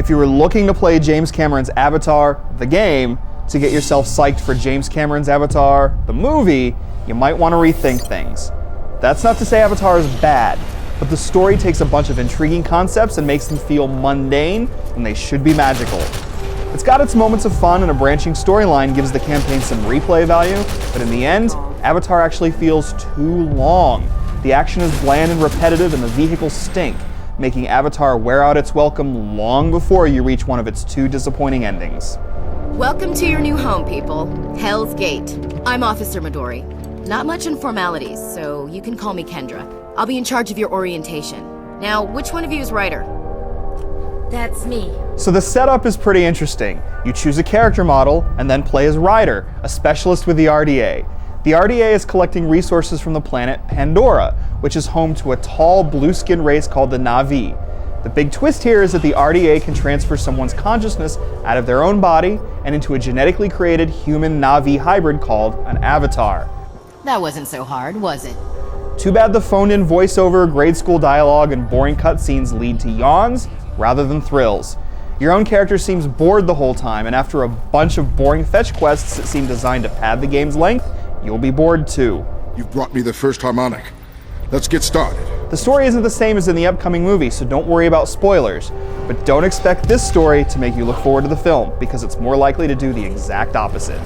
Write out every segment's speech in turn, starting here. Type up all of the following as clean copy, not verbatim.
If you were looking to play James Cameron's Avatar, the game, to get yourself psyched for James Cameron's Avatar, the movie, you might want to rethink things. That's not to say Avatar is bad, but the story takes a bunch of intriguing concepts and makes them feel mundane when they should be magical. It's got its moments of fun, and a branching storyline gives the campaign some replay value, but in the end, Avatar actually feels too long. The action is bland and repetitive, and the vehicles stink, making Avatar wear out its welcome long before you reach one of its two disappointing endings. Welcome to your new home, people. Hell's Gate. I'm Officer Midori. Not much in formalities, so you can call me Kendra. I'll be in charge of your orientation. Now, which one of you is Ryder? That's me. So the setup is pretty interesting. You choose a character model and then play as Ryder, a specialist with the RDA. The RDA is collecting resources from the planet Pandora, which is home to a tall blue-skinned race called the Na'vi. The big twist here is that the RDA can transfer someone's consciousness out of their own body and into a genetically created human-Na'vi hybrid called an avatar. That wasn't so hard, was it? Too bad the phoned-in voiceover, grade school dialogue, and boring cutscenes lead to yawns rather than thrills. Your own character seems bored the whole time, and after a bunch of boring fetch quests that seem designed to pad the game's length, you'll be bored too. You've brought me the first harmonic. Let's get started. The story isn't the same as in the upcoming movie, so don't worry about spoilers. But don't expect this story to make you look forward to the film, because it's more likely to do the exact opposite.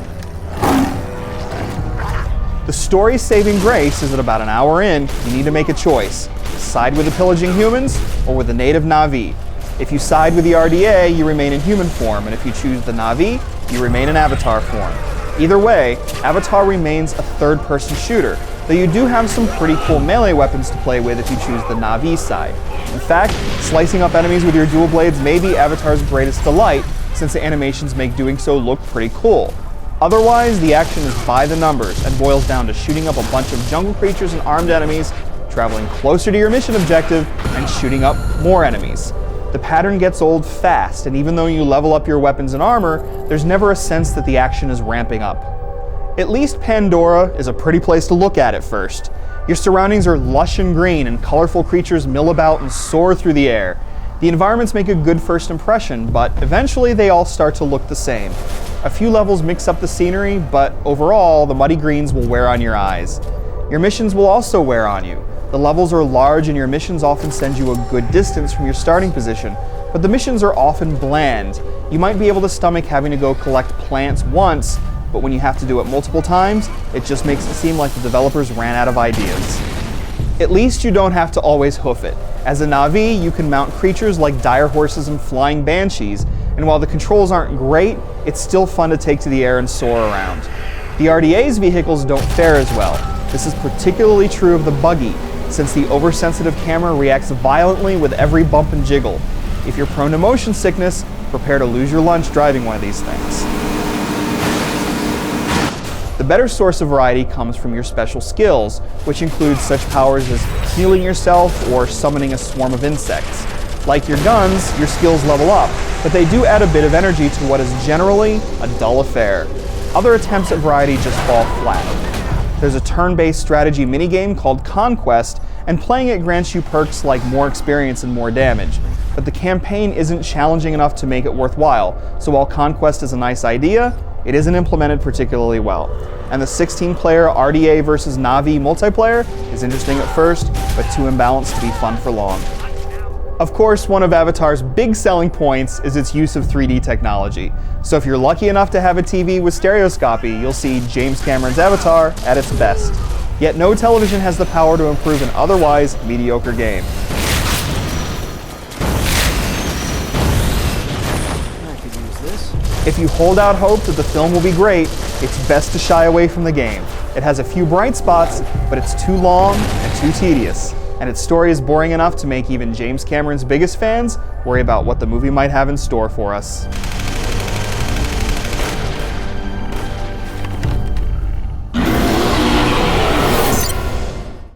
The story's saving grace is that about an hour in, you need to make a choice. Side with the pillaging humans, or with the native Na'vi. If you side with the RDA, you remain in human form, and if you choose the Na'vi, you remain in Avatar form. Either way, Avatar remains a third-person shooter, though you do have some pretty cool melee weapons to play with if you choose the Na'vi side. In fact, slicing up enemies with your dual blades may be Avatar's greatest delight, since the animations make doing so look pretty cool. Otherwise, the action is by the numbers and boils down to shooting up a bunch of jungle creatures and armed enemies, traveling closer to your mission objective, and shooting up more enemies. The pattern gets old fast, and even though you level up your weapons and armor, there's never a sense that the action is ramping up. At least Pandora is a pretty place to look at first. Your surroundings are lush and green, and colorful creatures mill about and soar through the air. The environments make a good first impression, but eventually they all start to look the same. A few levels mix up the scenery, but overall, the muddy greens will wear on your eyes. Your missions will also wear on you. The levels are large, and your missions often send you a good distance from your starting position, but the missions are often bland. You might be able to stomach having to go collect plants once, but when you have to do it multiple times, it just makes it seem like the developers ran out of ideas. At least you don't have to always hoof it. As a Na'vi, you can mount creatures like dire horses and flying banshees, and while the controls aren't great, it's still fun to take to the air and soar around. The RDA's vehicles don't fare as well. This is particularly true of the buggy, since the oversensitive camera reacts violently with every bump and jiggle. If you're prone to motion sickness, prepare to lose your lunch driving one of these things. The better source of variety comes from your special skills, which include such powers as healing yourself or summoning a swarm of insects. Like your guns, your skills level up, but they do add a bit of energy to what is generally a dull affair. Other attempts at variety just fall flat. There's a turn-based strategy minigame called Conquest, and playing it grants you perks like more experience and more damage. But the campaign isn't challenging enough to make it worthwhile, so while Conquest is a nice idea, it isn't implemented particularly well. And the 16-player RDA versus Na'vi multiplayer is interesting at first, but too imbalanced to be fun for long. Of course, one of Avatar's big selling points is its use of 3D technology. So if you're lucky enough to have a TV with stereoscopy, you'll see James Cameron's Avatar at its best. Yet no television has the power to improve an otherwise mediocre game. I could use this. If you hold out hope that the film will be great, it's best to shy away from the game. It has a few bright spots, but it's too long and too tedious. And its story is boring enough to make even James Cameron's biggest fans worry about what the movie might have in store for us.